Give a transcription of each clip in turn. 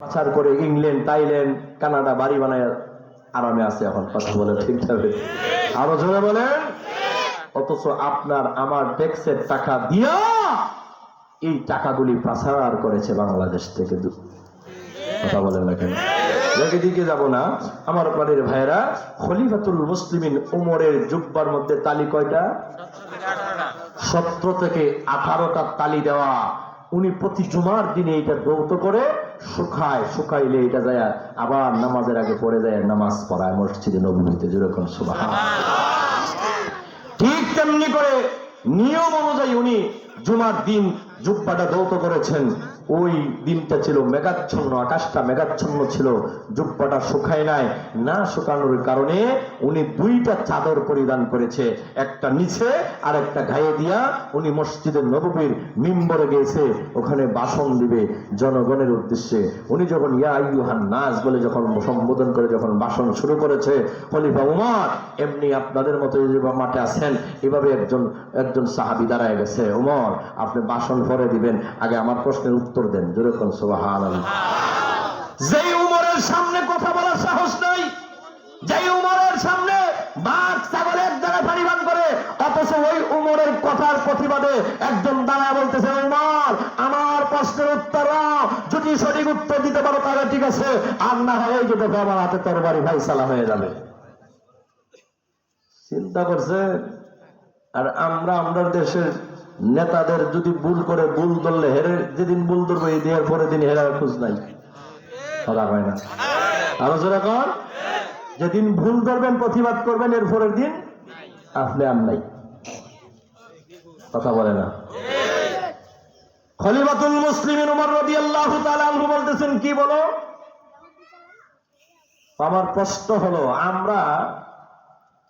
পাচার করে England, Thailand, Canada বাড়ি বানায় আরামে আছে এখন। কথা বলে ঠিক থাকবে, আরো জোরে বলেন। অথচ আপনার আমার ট্যাক্সের টাকা দিয়া এই টাকাগুলি পাচার করেছে বাংলাদেশ থেকে। কথা বলেন না কেন? দিকে যাব না আমার প্রাণের ভাইরা। খলিফাতুল মুসলিমিন উমরের জুব্বার মধ্যে তালি কয়টা? 17 থেকে 18টা তালি দেওয়া। উনি প্রতি জুমার দিনে এটা দৌত করে শুকাইলে এটা যায় আবার নামাজের আগে পড়ে যায় নামাজ পড়ায় মসজিদে নববীতে। যেরকম সুবহানাল্লাহ। ঠিক তেমনি করে নিয়ম অনুযায়ী উনি জুমার দিন জুব্বাটা দৌত করেছেন। ওই দিনটা ছিল মেঘাচ্ছন্ন, আকাশটা মেঘাচ্ছন্ন ছিল, জুব্বাটা শুকায় নাই। না শুকানোর কারণে উনি 2টা চাদর পরিধান করেছে, একটা নিচে আর একটা গায়ে দিয়া উনি মসজিদের নববীর মিম্বরে গিয়েছে, ওখানে ভাষণ দিবে জনগণের উদ্দেশ্যে। উনি যখন ইয়া আইয়ুহান নাস বলে যখন সম্বোধন করে যখন ভাষণ শুরু করেছে, খলিফা উমর এমনি আপনাদের মতো যে মাঠে আছেন এভাবে একজন সাহাবী দাঁড়ায় গেছে, উমর আপনি ভাষণ পরে দিবেন, আগে আমার প্রশ্নের উত্তর দেন। যেরকম সুবহানাল্লাহ। যেই উমরের সামনে কথা বলার সাহস নাই, যেই উমরের সামনে বাঘ ছাগল এক জায়গায় পরিমাণ করে, অথচ ওই উমরের কথার প্রতিবাদে একজন দাঁড়ায় বলতেছে, উমর আমার প্রশ্নের উত্তর দাও, যদি সঠিক উত্তর দিতে পারো তাহলে ঠিক আছে, আর না হয় যদি আমার হাতে তরবারি ফাইসালা হয়ে যাবে। চিন্তা করছে। আর আমরা আমাদের দেশের নেতাদের যদি ভুল করে, ভুল ধরলে হেরে, যেদিন ভুল ধরবো এই দেওয়ার পরের দিন হেরার খোঁজ নাই, কথা হয় না। আলোচনা কর, যেদিন ভুল ধরবেন প্রতিবাদ করবেন এর পরের দিন আপনি আর নাই, কথা বলে না। খলিফাতুল মুসলিমিন উমর রাদিয়াল্লাহু তাআলা আনহু বলতেছেন, কি বলো? আমার প্রশ্ন হলো, আমরা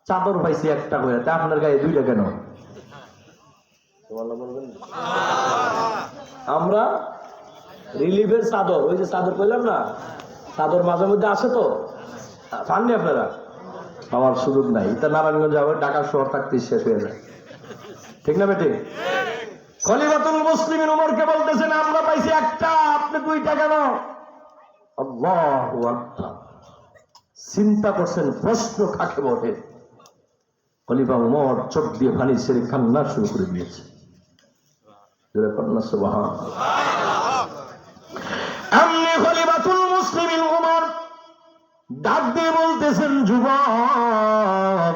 চাদর পাইছি একটা করে, তা আপনার গায়ে 2টা কেন? আমরা রিলিফের চাদর, ওই যে চাদর কইলাম না, চাদর মাঝে মধ্যে আসে তো, পাননি আপনারা? আমার সুযোগ নাই, এটা নারায়ণগঞ্জ যাবে, ঢাকা শহর থাকতে শেষ হয়ে যায়, ঠিক না বেটি? খলিফাতুল মুসলিমিন উমরকে বলতেছেন, আমরা পাইছি একটা, আপনি 2টা কেন? আল্লাহু আকবার। চিন্তা করছেন প্রশ্ন কাকে বলে। খলিফা উমর চোখ দিয়ে পানি ছেড়ে কান্না শুরু করে দিয়েছে। এমনি খলিফাতুল মুসলিমিন উমর ডাক দিয়ে বলতেছেন, যুবক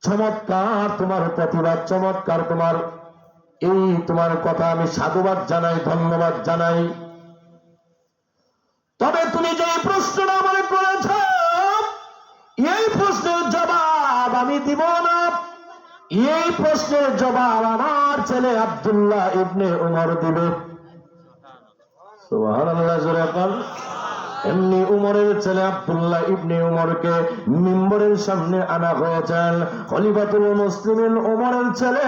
চমৎকার তোমার প্রতিবাদ, চমৎকার তোমার এই তোমার কথা আমি সাধুবাদ জানাই, ধন্যবাদ জানাই। তবে তুমি যে প্রশ্নটা আমার করেছ, এই প্রশ্নের জবাব আমি দিব না। এই প্রশ্নের জবাব আমার ছেলে আব্দুল্লাহ ইবনে উমর দিবে। সুবহানাল্লাহ, জোরে বল। এমনি উমরের ছেলে আব্দুল্লাহ ইবনে উমরকে মিম্বরের সামনে আনা হয়েছেন। খলিফাতুল মুসলিমিন উমরের ছেলে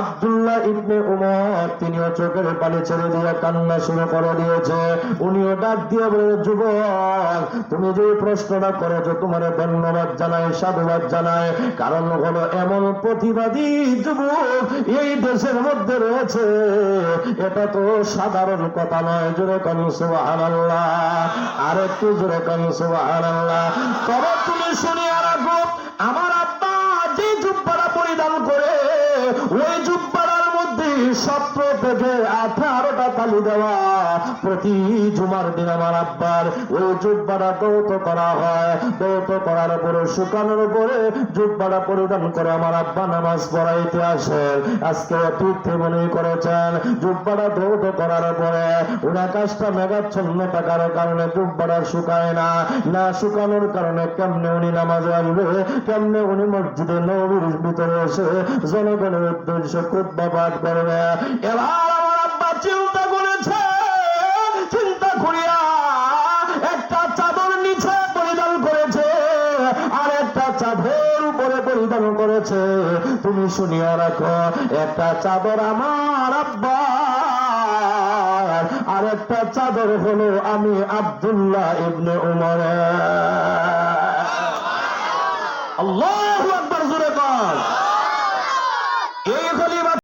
আব্দুল্লাহ ইবনে উমর তিনিও চোখের পানি ছেড়ে দিয়ে কান্না শুরু করে দিয়েছে। উনিও ডাক দিয়ে বলে, যুবক তুমি যে প্রশ্নটা করেছো তোমার ধন্যবাদ জানাই, সাধুবাদ জানাই। কারণ হলো এমন প্রতিবাদী যুবক এই দেশের মধ্যে রয়েছে, এটা তো সাধারণ কথা নয়। জোরে কোন সুবহানাল্লাহ, আর একটু জোরে কোন সুবহানাল্লাহ। তবে তুমি শুনিয়া রাখো, আমার আব্বা যে জুব্বাটা পরিধান করে, ওই জুব্বাটার মধ্যে 17 থেকে 18টা তালি দেওয়া। প্রতি জুমার দিন আমার আব্বার ওই জুব্বাটা দৌত করা হয়। দৌত করার পরে শুকানোর পরে জুব্বাটা পরিধান করে আমার আব্বা নামাজ পড়াইতে আসেন। আজকে তীর্থে মনে করেছেন জুব্বাটা দৌত করার পরে ওই আকাশটা মেঘাচ্ছন্ন থাকার কারণে জুব্বাটা শুকায় না। না শুকানোর কারণে কেমনে উনি নামাজে আসবে, কেমনে উনি মসজিদে নববীর ভিতরে এসে জনগণের উদ্দেশ্যে খুতবা পাঠ করবে। এবার আমার আব্বা চিন্তা করেছে, চিন্তা করিয়া একটা চাদর নিচে পরিধান করেছে আর একটা চাদর উপরে পরিধান করেছে। তুমি শুনিয়া রাখো, একটা চাদর আমার আব্বা আর একটা চাদর হলো আমি আব্দুল্লাহ ইবনে উমর। আল্লাহু আকবার, জোরে বল।